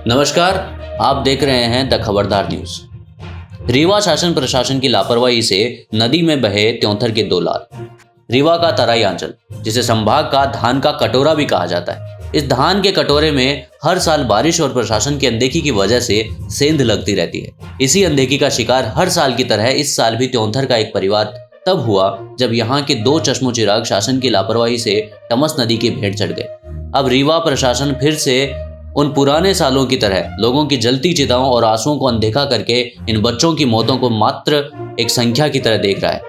नमस्कार, आप देख रहे हैं द खबरदार न्यूज। रीवा शासन प्रशासन की लापरवाही से नदी में बहे त्योंथर के 2 लाल। रीवा का तराई अंचल, जिसे संभाग का धान का कटोरा भी कहा जाता है, इस धान के कटोरे में हर साल बारिश और प्रशासन की अनदेखी की वजह से सेंध लगती रहती है। इसी अनदेखी का शिकार हर साल की तरह इस साल भी त्योंथर का एक परिवार तब हुआ जब यहाँ के 2 चश्मो चिराग शासन की लापरवाही से टमस नदी के भेंट चढ़ गए। अब रीवा प्रशासन फिर से उन पुराने सालों की तरह लोगों की जलती चिताओं और आंसुओं को अनदेखा करके इन बच्चों की मौतों को मात्र एक संख्या की तरह देख रहा है।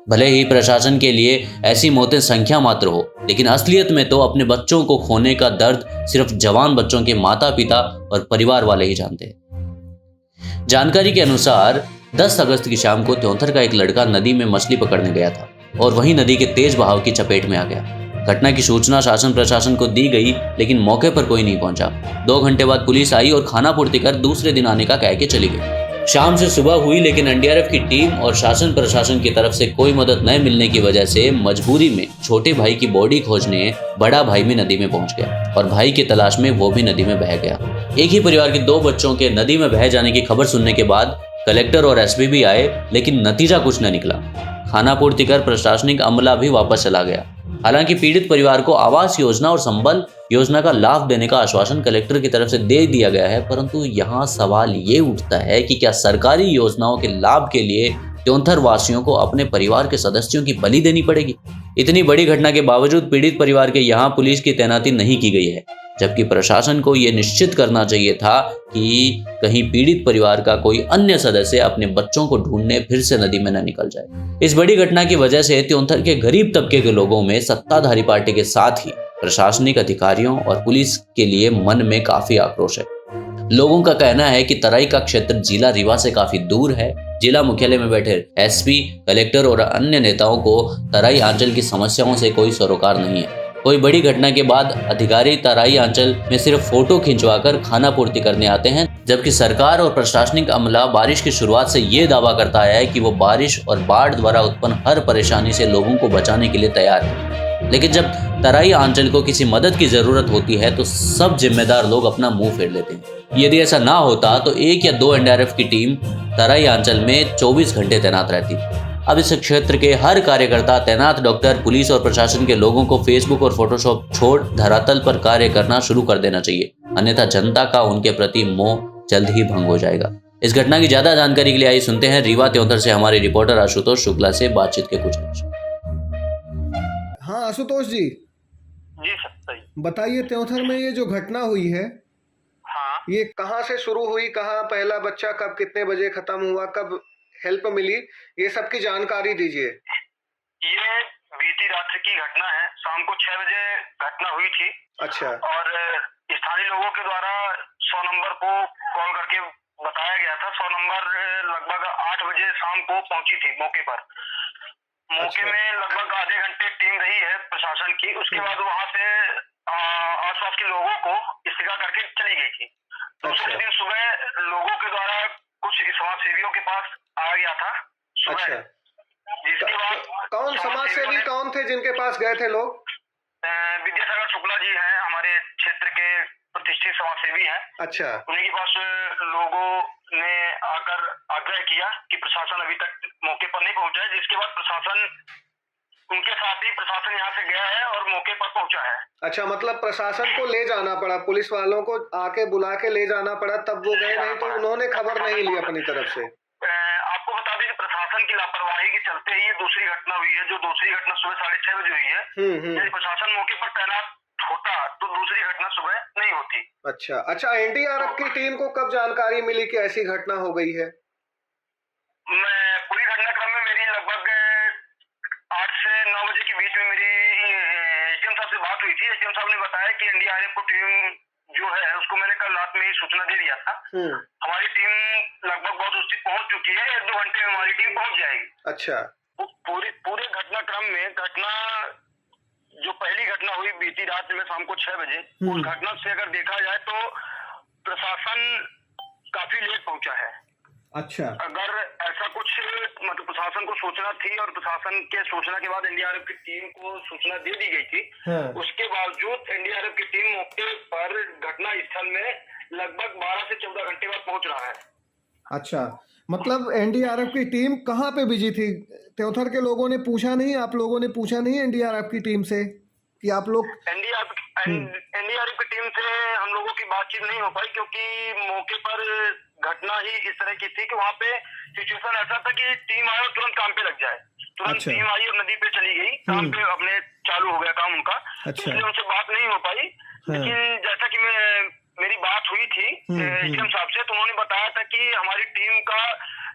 भले ही प्रशासन के लिए ऐसी मौतें संख्या मात्र हो, लेकिन असलियत में तो अपने बच्चों को खोने का दर्द सिर्फ जवान बच्चों के माता पिता और परिवार वाले ही जानते हैं। जानकारी के अनुसार 10 अगस्त की शाम को त्योंथर का एक लड़का नदी में मछली पकड़ने गया था और वहीं नदी के तेज बहाव की चपेट में आ गया। घटना की सूचना शासन प्रशासन को दी गई, लेकिन मौके पर कोई नहीं पहुंचा। 2 घंटे बाद पुलिस आई और खाना पूर्ति कर दूसरे दिन आने का कह के चली गई। शाम से सुबह हुई, लेकिन एनडीआरएफ की टीम और शासन प्रशासन की तरफ से कोई मदद न मिलने की वजह से मजबूरी में छोटे भाई की बॉडी खोजने बड़ा भाई भी नदी में पहुंच गया और भाई की तलाश में वो भी नदी में बह गया। एक ही परिवार के 2 बच्चों के नदी में बह जाने की खबर सुनने के बाद कलेक्टर और एसपी भी आए, लेकिन नतीजा कुछ न निकला। खाना पूर्ति कर प्रशासनिक अमला भी वापस चला गया। हालांकि पीड़ित परिवार को आवास योजना और संबल योजना का लाभ देने का आश्वासन कलेक्टर की तरफ से दे दिया गया है, परंतु यहाँ सवाल ये उठता है कि क्या सरकारी योजनाओं के लाभ के लिए त्योंथर वासियों को अपने परिवार के सदस्यों की बलि देनी पड़ेगी? इतनी बड़ी घटना के बावजूद पीड़ित परिवार के यहाँ पुलिस की तैनाती नहीं की गई है, जबकि प्रशासन को यह निश्चित करना चाहिए था कि कहीं पीड़ित परिवार का कोई अन्य सदस्य अपने बच्चों को ढूंढने फिर से नदी में न निकल जाए। इस बड़ी घटना की वजह से त्योंथर के गरीब तबके के लोगों में सत्ताधारी पार्टी के साथ ही प्रशासनिक अधिकारियों और पुलिस के लिए मन में काफी आक्रोश है। लोगों का कहना है कि तराई का क्षेत्र जिला रीवा से काफी दूर है। जिला मुख्यालय में बैठे एसपी, कलेक्टर और अन्य नेताओं को तराई अंचल की समस्याओं से कोई सरोकार नहीं है। कोई बड़ी घटना के बाद अधिकारी तराई अंचल में सिर्फ फोटो खिंचवाकर खाना पूर्ति करने आते हैं, जबकि सरकार और प्रशासनिक अमला बारिश की शुरुआत से ये दावा करता है कि वो बारिश और बाढ़ द्वारा उत्पन्न हर परेशानी से लोगों को बचाने के लिए तैयार है। लेकिन जब तराई अंचल को किसी मदद की जरूरत होती है तो सब जिम्मेदार लोग अपना मुंह फेर लेते हैं। यदि ऐसा ना होता तो 1 या 2 एनडीआरएफ की टीम तराई अंचल में 24 घंटे तैनात रहती। अब इस क्षेत्र के हर कार्यकर्ता, तैनात डॉक्टर, पुलिस और प्रशासन के लोगों को फेसबुक और फोटोशॉप छोड़ धरातल पर कार्य करना शुरू कर देना चाहिए, अन्यथा जनता का उनके प्रति मोह जल्द ही भंग हो जाएगा। इस घटना की ज्यादा जानकारी के लिए आइए सुनते हैं रीवा त्योंथर से हमारे रिपोर्टर आशुतोष शुक्ला से बातचीत के कुछ अंश। हाँ आशुतोष जी सर बताइए, त्योंथर में ये जो घटना हुई है, हाँ, ये कहाँ से शुरू हुई, कहाँ पहला बच्चा कब कितने बजे खत्म हुआ, कब हेल्प मिली, ये सब की जानकारी दीजिए। ये बीती रात की घटना है। शाम को 6 बजे घटना हुई थी। अच्छा। और स्थानीय लोगों के द्वारा 100 नंबर को कॉल करके बताया गया था। 100 नंबर लगभग 8 बजे शाम को पहुंची थी मौके पर। मौके में लगभग आधे घंटे टीम रही है प्रशासन की। उसके बाद वहां से आसपास के लोगों को इस्तीगा करके चली गई थी। दूसरे दिन सुबह लोगों के द्वारा कुछ समाज सेवियों के पास आ गया था सुबह। अच्छा। जिसके बाद कौन समाज सेवी कौन थे जिनके पास गए थे लोग? विद्यासागर शुक्ला जी हैं, हमारे क्षेत्र के प्रतिष्ठित समाज सेवी हैं। अच्छा। उन्हीं के पास लोगों ने आकर आग्रह किया कि प्रशासन अभी तक मौके पर नहीं पहुंचा है, जिसके बाद प्रशासन उनके साथ ही प्रशासन यहाँ से गया है और मौके पर पहुंचा है। अच्छा, मतलब प्रशासन को ले जाना पड़ा, पुलिस वालों को आके बुला के ले जाना पड़ा, तब वो गए, नहीं तो उन्होंने खबर नहीं ली अपनी तरफ से। आपको बता दें कि प्रशासन की लापरवाही के चलते ही दूसरी घटना हुई है। जो दूसरी घटना सुबह 6:30 बजे हुई है, यदि प्रशासन मौके पर तैनात होता तो दूसरी घटना सुबह नहीं होती। अच्छा अच्छा। एनडीआरएफ की टीम को कब जानकारी मिली कि ऐसी घटना हो गई है? पूरी घटनाक्रम में मेरी लगभग 8 से 9 बजे के बीच में मेरी एसडीएम साहब से बात हुई थी। एसडीएम साहब ने बताया कि एनडीआरएफ को टीम जो है उसको मैंने कल रात में ही सूचना दे दिया था। हमारी टीम लगभग बहुत उस पहुंच चुकी है। 1-2 घंटे में हमारी टीम पहुंच जाएगी। अच्छा। पूरे घटनाक्रम में जो पहली घटना हुई बीती रात में शाम को 6 बजे, उस घटना से अगर देखा जाए तो प्रशासन काफी लेट पहुंचा है। अच्छा। अगर ऐसा कुछ मतलब प्रशासन को सूचना थी और प्रशासन के सूचना के बाद एनडीआरएफ की टीम को सूचना दे दी गई थी, उसके बावजूद एनडीआरएफ की टीम मौके पर घटना स्थल में लगभग 12 से 14 घंटे बाद पहुंच रहा है। अच्छा, मतलब एनडीआरएफ की टीम कहाँ पे बिजी थी? त्योंथर के लोगों ने पूछा नहीं, आप लोगों ने पूछा नहीं एनडीआरएफ की टीम से कि आप लोग? एनडीआरएफ की टीम से हम लोगों की बातचीत नहीं हो पाई, क्योंकि मौके पर घटना ही इस तरह की थी कि वहाँ पे सिचुएशन ऐसा था कि टीम आई और तुरंत काम पे लग जाए। तुरंत अच्छा। टीम आई और नदी पे चली गई, काम पे अपने चालू हो गया काम उनका। अच्छा। तो इसलिए उनसे बात नहीं हो पाई। हाँ। लेकिन जैसा कि मेरी बात हुई थी एसडीएम साहब से, तो उन्होंने बताया था कि हमारी टीम का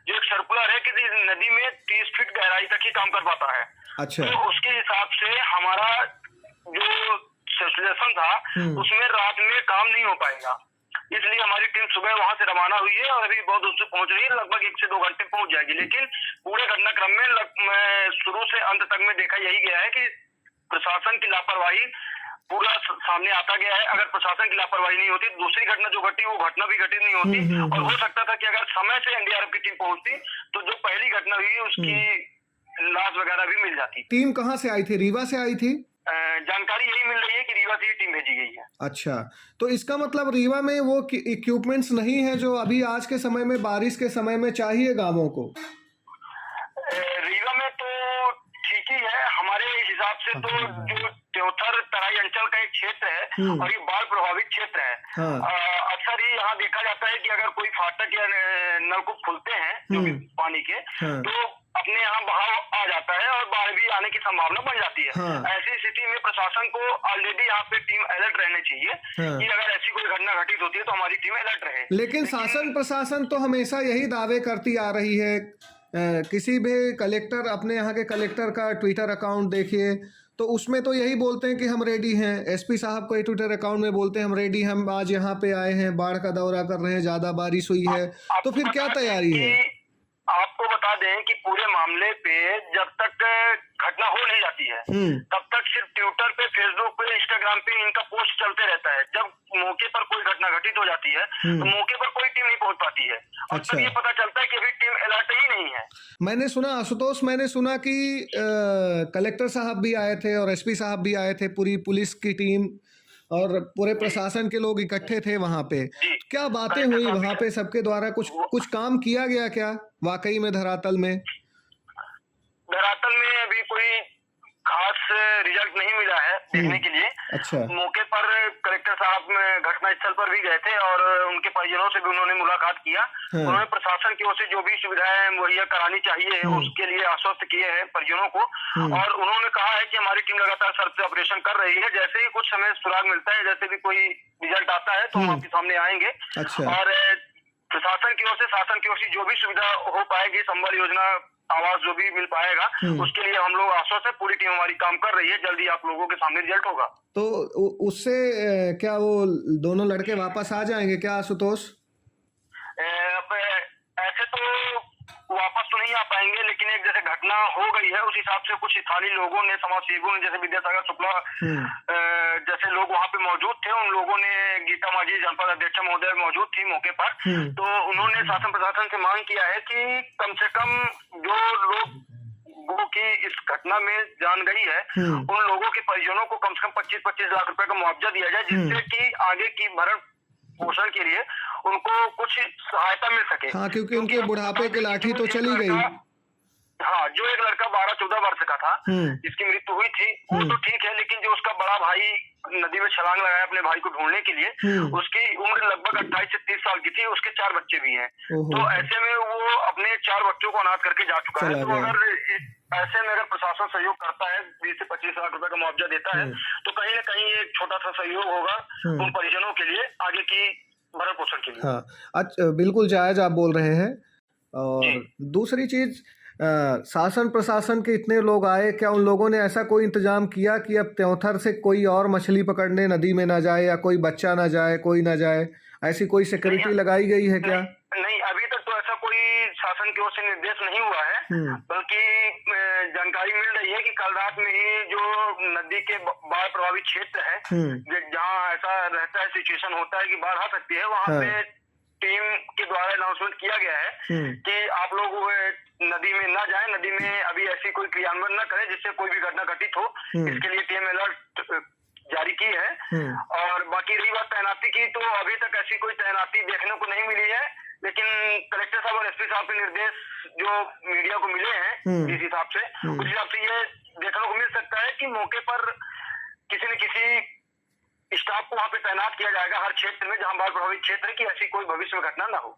जो एक सर्कुलर है कि नदी में 30 फीट गहराई तक ही काम कर पाता है। अच्छा। तो उसके हिसाब से हमारा जो सिचुएशन था उसमें रात में काम नहीं हो पाएगा, इसलिए हमारी टीम सुबह वहां से रवाना हुई है और अभी बहुत दूर से पहुंच रही है, लगभग 1 से 2 घंटे पहुंच जाएगी। लेकिन पूरे घटनाक्रम में शुरू से अंत तक में देखा यही गया है कि प्रशासन की लापरवाही पूरा सामने आता गया है। अगर प्रशासन की लापरवाही नहीं होती, दूसरी घटना जो घटी वो घटना भी घटित नहीं होती, और हो सकता था कि अगर समय से एनडीआरएफ की टीम पहुंचती तो जो पहली घटना हुई उसकी लाश वगैरह भी मिल जाती। टीम कहाँ से आई थी? रीवा से आई थी? जानकारी यही मिल रही है कि रीवा से ही टीम भेजी गई है। अच्छा, तो इसका मतलब रीवा में वो इक्विपमेंट्स नहीं है जो अभी आज के समय में, बारिश के समय में चाहिए गांवों को? रीवा में तो ठीक ही है हमारे हिसाब से। तो जो त्योंथर तराई अंचल का एक क्षेत्र है और ये बाढ़ प्रभावित क्षेत्र है। अक्सर ही यहाँ देखा जाता है कि अगर कोई फाटक या नलकूप खुलते हैं जो कि पानी के, तो अपने यहाँ बहाव आ जाता है और बाढ़ भी आने की संभावना बन जाती है। ऐसी स्थिति में प्रशासन को ऑलरेडी यहाँ पे टीम अलर्ट रहनी चाहिए कि अगर ऐसी कोई घटना घटित होती है तो हमारी टीम अलर्ट रहे। लेकिन शासन प्रशासन तो हमेशा यही दावे करती आ रही है। किसी भी कलेक्टर, अपने यहाँ के कलेक्टर का ट्विटर अकाउंट देखिए तो उसमें तो यही बोलते हैं कि हम रेडी हैं। एसपी साहब को ट्विटर अकाउंट में बोलते हैं हम रेडी, हम आज यहाँ पे आए हैं, बाढ़ का दौरा कर रहे हैं, ज्यादा बारिश हुई है। तो फिर क्या तैयारी है? आपको बता दें कि पूरे मामले पे जब तक घटना हो नहीं जाती है तब तक सिर्फ ट्विटर पे, फेसबुक पे, इंस्टाग्राम पे इनका पोस्ट चलते रहता है। जब मौके पर कोई घटना घटित हो जाती है तो मौके पर कोई टीम नहीं पहुंच पाती है और अच्छा। तब ये पता चलता है कि अभी टीम अलर्ट ही नहीं है। मैंने सुना आशुतोष, मैंने सुना कि कलेक्टर साहब भी आए थे और एसपी साहब भी आए थे, पूरी पुलिस की टीम और पूरे प्रशासन के लोग इकट्ठे थे वहां पे। क्या बातें हुई वहां पे? सबके द्वारा कुछ काम किया गया क्या वाकई में धरातल में? धरातल में अभी कोई खास रिजल्ट नहीं मिला है देखने के लिए। अच्छा। मौके पर कलेक्टर साहब घटना स्थल पर भी गए थे और उनके परिजनों से भी उन्होंने मुलाकात किया। उन्होंने प्रशासन की ओर से जो भी सुविधाएं मुहैया करानी चाहिए उसके लिए आश्वस्त किए हैं परिजनों को, और उन्होंने कहा है कि हमारी टीम लगातार सर्च ऑपरेशन कर रही है। जैसे ही कुछ समय सुराग मिलता है, जैसे भी कोई रिजल्ट आता है तो हम आपके सामने आएंगे। अच्छा। और प्रशासन की ओर से, शासन की ओर से जो भी सुविधा हो पाएगी, संबल योजना, आवाज जो भी मिल पाएगा उसके लिए हम लोग आश्वस्त है। पूरी टीम हमारी काम कर रही है, जल्दी आप लोगों के सामने रिजल्ट होगा। तो उससे क्या वो दोनों लड़के वापस आ जाएंगे क्या आशुतोष? ऐसे तो वापस तो नहीं आ पाएंगे, लेकिन एक जैसे घटना हो गई है उस हिसाब से कुछ स्थानीय लोगों ने, समाज सेवकों ने, जैसे विद्यासागर शुक्ला जैसे लोग वहाँ पे मौजूद थे, उन लोगों ने, गीता माझी जनपद अध्यक्ष महोदय मौजूद थी मौके पर, तो उन्होंने शासन प्रशासन से मांग किया है कि कम से कम जो लोग की इस घटना में जान गई है उन लोगों के परिजनों को कम से कम 25-25 लाख रुपए का मुआवजा दिया जाए, जिससे कि आगे की भरण पोषण के लिए उनको कुछ सहायता मिल सके। हाँ, क्योंकि उनके बुढ़ापे की लाठी तो चली गई। हाँ, जो एक लड़का 12-14 वर्ष का था जिसकी मृत्यु हुई थी वो तो ठीक है, लेकिन जो उसका बड़ा भाई नदी में छलांग लगाया अपने भाई को ढूंढने के लिए, उसकी उम्र लगभग 28 से 30 साल की थी, उसके 4 बच्चे भी हैं। तो ऐसे में वो अपने 4 बच्चों को अनाथ करके जा चुका है। तो अगर ऐसे में अगर प्रशासन सहयोग करता है, 20 से 25 लाख रुपए का मुआवजा देता है, तो कहीं ना कहीं एक छोटा सा सहयोग होगा उन परिजनों के लिए आगे की भरण पोषण के लिए। हाँ, अच्छा, बिल्कुल जायज आप बोल रहे हैं। और दूसरी चीज, शासन प्रशासन के इतने लोग आए, क्या उन लोगों ने ऐसा कोई इंतजाम किया कि अब त्योंथर से कोई और मछली पकड़ने नदी में ना जाए या कोई बच्चा ना जाए, कोई ना जाए, ऐसी कोई सिक्योरिटी लगाई गई है क्या? नहीं, अभी तक तो ऐसा कोई शासन की ओर से निर्देश नहीं हुआ है, बल्कि जानकारी मिल रही है कि कल रात में ही जो नदी के बाढ़ प्रभावित क्षेत्र है, जहाँ ऐसा रहता है, सिचुएशन होता है कि बाढ़ आ सकती है, वहाँ पे टीम के द्वारा अनाउंसमेंट किया गया है कि आप लोग नदी में ना जाएं, नदी में अभी ऐसी कोई क्रियान्वयन न करें जिससे कोई भी घटना घटित हो। इसके लिए टीम अलर्ट जारी की है। और बाकी रही बात तैनाती की, तो अभी तक ऐसी कोई तैनाती देखने को नहीं मिली है, लेकिन कलेक्टर साहब और एसपी साहब के निर्देश जो मीडिया को मिले हैं जिस हिसाब से, उस हिसाब से ये देखने को मिल सकता है कि मौके पर किसी न किसी स्टाफ को वहां पे तैनात किया जाएगा हर क्षेत्र में जहां बाढ़ प्रभावित क्षेत्र है, कि ऐसी कोई भविष्य में घटना ना हो।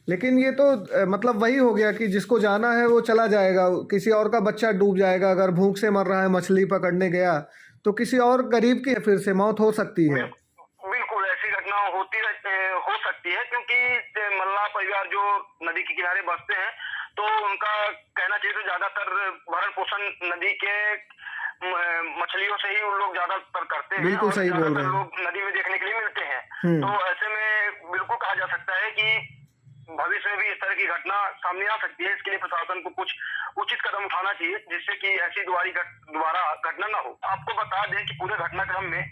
लेकिन ये तो मतलब वही हो गया कि जिसको जाना है वो चला जाएगा, किसी और का बच्चा डूब जाएगा, अगर भूख से मर रहा है मछली पकड़ने गया तो किसी और गरीब की फिर से मौत हो सकती है। बिल्कुल ऐसी घटना हो सकती है, क्योंकि मल्लाह परिवार जो नदी के किनारे बसते हैं तो उनका कहना चाहिए तो ज्यादातर भरण पोषण नदी के मछलियों से ही उन लोग ज्यादातर करते हैं। बिल्कुल सही बोल रहे हैं। लोग नदी में देखने के लिए मिलते हैं, तो ऐसे में बिल्कुल कहा जा सकता है कि भविष्य में भी इस तरह की घटना सामने आ सकती है। इसके लिए प्रशासन को कुछ उचित कदम उठाना चाहिए जिससे कि ऐसी दोबारा घटना ना हो। आपको बता दें कि पूरे घटनाक्रम में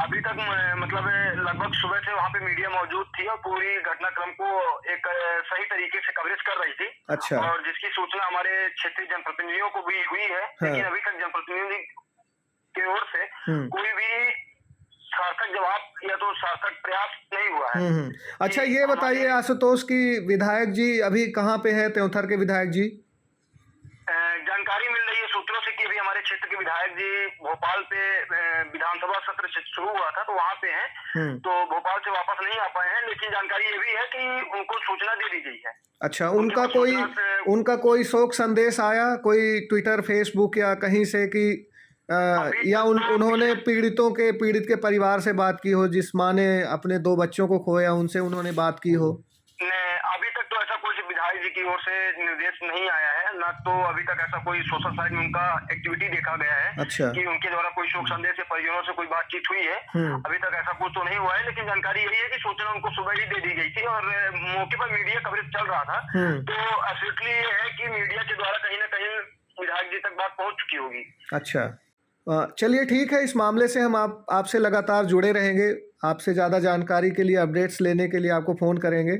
अभी तक मतलब लगभग सुबह से वहाँ पे मीडिया मौजूद थी और पूरी घटनाक्रम को एक सही तरीके से कवरेज कर रही थी। अच्छा। और जिसकी सूचना हमारे क्षेत्रीय जनप्रतिनिधियों को भी हुई है, लेकिन अभी तक जनप्रतिनिधि की ओर से कोई भी सार्थक जवाब या तो सार्थक प्रयास नहीं हुआ है। अच्छा, ये बताइए आशुतोष की विधायक जी अभी कहाँ पे है, त्योंथर के विधायक जी? जानकारी मिल रही है सूत्रों से कि अभी हमारे क्षेत्र के विधायक जी भोपाल पे विधानसभा सत्र शुरू हुआ था तो वहाँ पे हैं, तो भोपाल से वापस नहीं आ पाए हैं, लेकिन जानकारी ये भी है कि उनको सूचना दे दी गई है। अच्छा, उनका कोई शोक संदेश आया, कोई ट्विटर फेसबुक या कहीं से कि या उन्होंने पीड़ित के परिवार से बात की हो, जिस माँ ने अपने 2 बच्चों को खोया, उनसे उन्होंने बात की हो? अभी तक तो ऐसा कोई विधायक जी की ओर से निर्देश नहीं आया है, ना तो अभी तक ऐसा कोई सोशल साइट में उनका एक्टिविटी देखा गया है। अच्छा। कि उनके द्वारा कोई शोक संदेश या परिजनों से कोई बातचीत हुई है। अभी तक ऐसा कुछ तो नहीं हुआ है, लेकिन जानकारी यही है कि सूचना उनको सुबह ही दे दी गई थी और मौके पर मीडिया कवरेज चल रहा था, तो एब्सोल्युटली ये है कि मीडिया के द्वारा कहीं ना कहीं विधायक जी तक बात पहुंच चुकी होगी। अच्छा, चलिए ठीक है, इस मामले से हम आपसे लगातार जुड़े रहेंगे, आपसे ज़्यादा जानकारी के लिए, अपडेट्स लेने के लिए आपको फ़ोन करेंगे।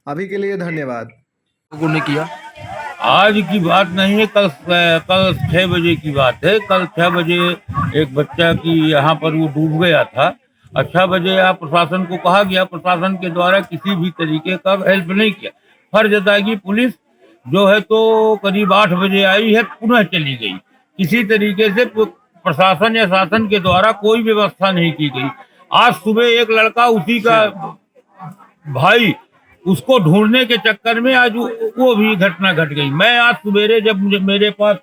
अभी के लिए धन्यवाद। लोगों ने किया, आज की बात नहीं है, कल 6 बजे की बात है। कल 6 बजे एक बच्चा की यहाँ पर वो डूब गया था। 6 बजे प्रशासन को कहा गया, प्रशासन के द्वारा किसी भी तरीके का हेल्प नहीं किया। फर्ज अदा की पुलिस जो है तो करीब 8 बजे आई है, पुनः चली गई। किसी तरीके से प्रशासन या शासन के द्वारा कोई व्यवस्था नहीं की गई। आज सुबह एक लड़का, उसी का भाई, उसको ढूंढने के चक्कर में आज वो भी घटना घट गई। मैं आज सवेरे जब मेरे पास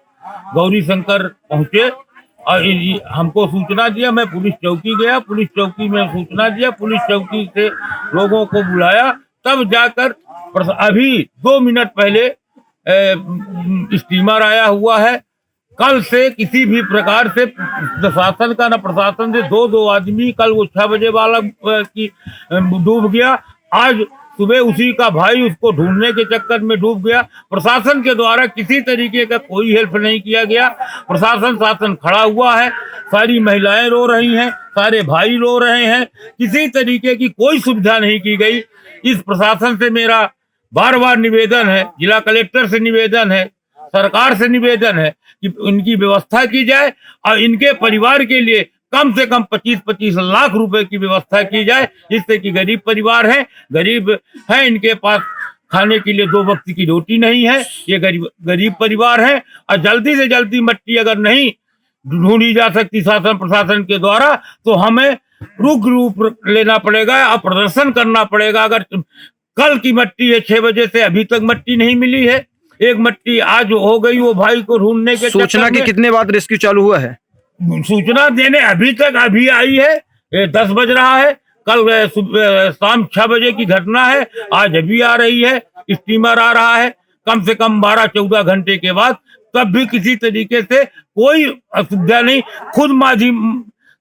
गौरी शंकर पहुंचे और हमको सूचना दिया, मैं पुलिस चौकी गया, पुलिस चौकी में सूचना दिया, पुलिस चौकी से लोगों को बुलाया, तब जाकर अभी 2 मिनट पहले स्टीमर आया हुआ है। कल से किसी भी प्रकार से शासन का न प्रशासन से 2 आदमी, कल वो 6 बजे वाला की डूब गया, आज सुबह उसी का भाई उसको ढूंढने के चक्कर में डूब गया। प्रशासन के द्वारा किसी तरीके का कोई हेल्प नहीं किया गया। शासन खड़ा हुआ है, सारी महिलाएं रो रही हैं, सारे भाई रो रहे हैं, किसी तरीके की कोई सुविधा नहीं की गई। इस प्रशासन से मेरा बार बार निवेदन है, जिला कलेक्टर से निवेदन है, सरकार से निवेदन है कि इनकी व्यवस्था की जाए और इनके परिवार के लिए कम से कम 25-25 लाख रुपए की व्यवस्था की जाए, जिससे कि गरीब परिवार है, गरीब है, इनके पास खाने के लिए 2 वक्त की रोटी नहीं है, ये गरीब परिवार है। और जल्दी से जल्दी मट्टी अगर नहीं ढूंढी जा सकती शासन प्रशासन के द्वारा तो हमें रुक रूप लेना पड़ेगा और प्रदर्शन करना पड़ेगा। अगर कल की मट्टी है 6 बजे से अभी तक मट्टी नहीं मिली है, एक मट्टी आज हो गई, वो भाई को ढूंढने के सूचना की कितने बाद रेस्क्यू चालू हुआ है? सूचना देने अभी आई है, 10 बज रहा है। कल शाम 6 बजे की घटना है, आज अभी आ रही है, स्टीमर आ रहा है कम से कम 12-14 घंटे के बाद, तब भी किसी तरीके से कोई असुविधा नहीं। खुद माझी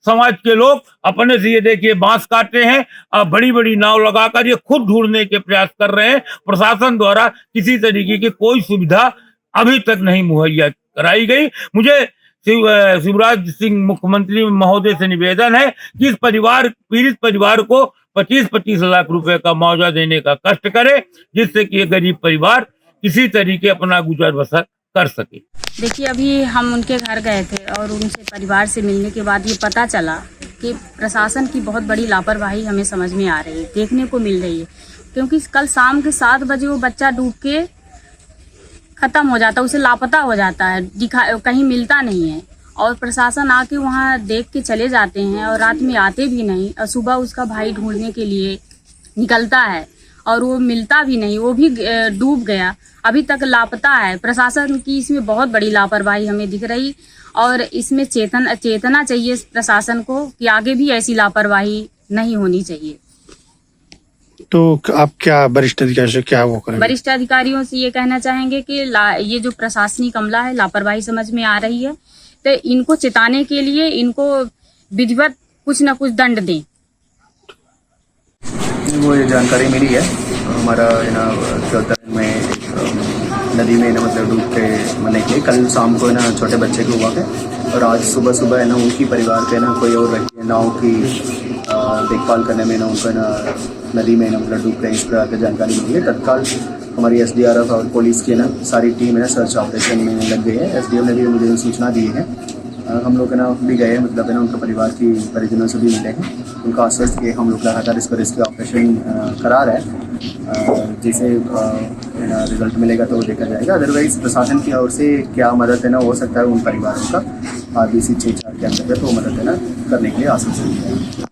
समाज के लोग अपने से ये देखिए बांस काटे हैं और बड़ी बड़ी नाव लगाकर ये खुद ढूंढने के प्रयास कर रहे हैं। प्रशासन द्वारा किसी तरीके की कोई सुविधा अभी तक नहीं मुहैया कराई गई। मुझे शिवराज सिंह मुख्यमंत्री महोदय से निवेदन है कि इस पीड़ित परिवार को 25-25 लाख रुपए का मुआवजा देने का कष्ट करे, जिससे कि ये गरीब परिवार किसी तरीके अपना गुजर बसर कर सके। देखिए, अभी हम उनके घर गए थे और उनसे परिवार से मिलने के बाद ये पता चला कि प्रशासन की बहुत बड़ी लापरवाही हमें समझ में आ रही है, देखने को मिल रही है। क्योंकि कल शाम के 7 बजे वो बच्चा डूब के ख़त्म हो जाता है, उसे लापता हो जाता है, कहीं मिलता नहीं है। और प्रशासन आके वहाँ देख के चले जाते हैं और रात में आते भी नहीं, और सुबह उसका भाई ढूंढने के लिए निकलता है और वो मिलता भी नहीं, वो भी डूब गया, अभी तक लापता है। प्रशासन की इसमें बहुत बड़ी लापरवाही हमें दिख रही और इसमें चेतना चाहिए प्रशासन को कि आगे भी ऐसी लापरवाही नहीं होनी चाहिए। तो आप क्या वरिष्ठ अधिकारी से क्या वो करेंगे? वरिष्ठ अधिकारियों से ये कहना चाहेंगे कि ये जो प्रशासनिक अमला है, लापरवाही समझ में आ रही है, तो इनको चिताने के लिए इनको विधिवत कुछ न कुछ दंड दें। वो ये जानकारी मिली है हमारा चौधर में नदी में मतलब डूब के मरने के कल शाम को छोटे बच्चे को हुआ है और आज सुबह सुबह उनकी परिवार के कोई और व्यक्ति नाव की देखभाल करने में उनको नदी में मतलब डूब के इस प्रकार की जानकारी मिली है। तत्काल हमारी SDRF और पुलिस की सारी टीम सर्च ऑपरेशन में लग गई है। SDM ने भी मुझे सूचना दी है। हम लोग भी गए मतलब उनके परिवार की परिजनों से भी मिले हैं, उनका आश्वस्त किए हम लोग लगातार इस पर इसके ऑपरेशन करा रहे हैं। जैसे रिजल्ट मिलेगा तो वो देखा जाएगा। अदरवाइज प्रशासन की ओर से क्या मदद हो सकता है उन परिवारों का RBC 6-4 के अंतर्गत वो मदद करने के लिए आश्वस्त किया है।